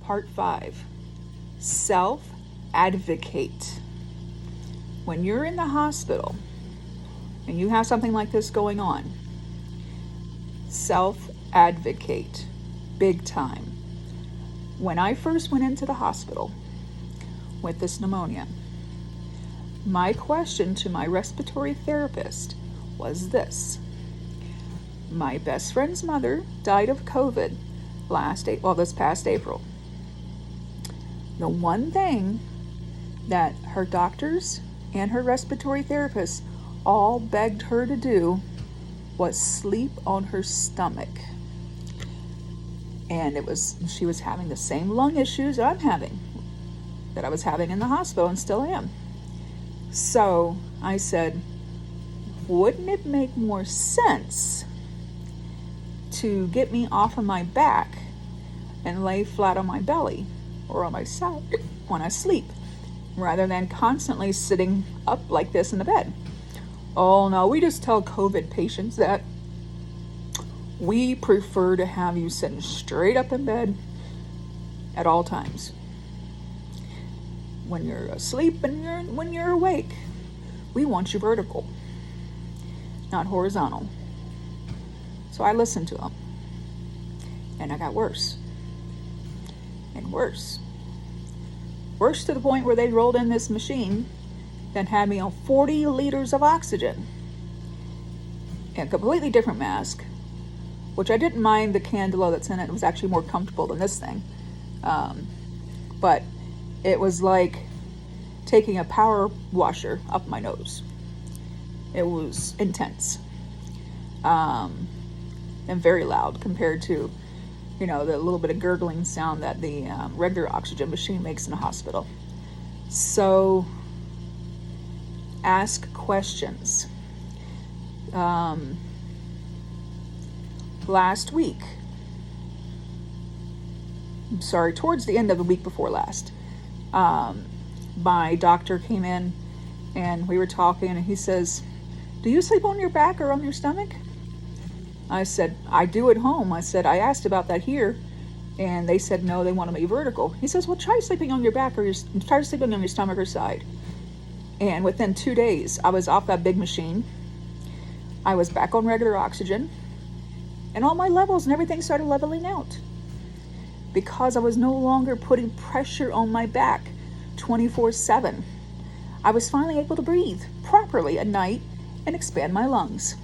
Part 5. Self-advocate. When you're in the hospital and you have something like this going on, self-advocate. Big time. When I first went into the hospital with this pneumonia, my question to my respiratory therapist was this. My best friend's mother died of COVID this past April. The one thing that her doctors and her respiratory therapists all begged her to do was sleep on her stomach. And she was having the same lung issues that I was having in the hospital and still am. So I said, wouldn't it make more sense to get me off of my back and lay flat on my belly or on my side when I sleep, rather than constantly sitting up like this in the bed? Oh no, we just tell COVID patients that we prefer to have you sitting straight up in bed at all times. When you're asleep and when you're awake, we want you vertical, not horizontal. So I listened to them, and I got worse and worse. Worse to the point where they rolled in this machine that had me on 40 liters of oxygen. A completely different mask, which I didn't mind the candela that's in it. It was actually more comfortable than this thing. But it was like taking a power washer up my nose. It was intense. And very loud compared to, the little bit of gurgling sound that the regular oxygen machine makes in a hospital. So, ask questions. Last week, towards the end of the week before last, my doctor came in and we were talking, and he says, "Do you sleep on your back or on your stomach?" I said, "I do at home." I said, "I asked about that here, and they said no, they wanted me vertical." He says, "Well, try sleeping on your back or try sleeping on your stomach or side." And within 2 days, I was off that big machine. I was back on regular oxygen, and all my levels and everything started leveling out because I was no longer putting pressure on my back 24/7. I was finally able to breathe properly at night and expand my lungs.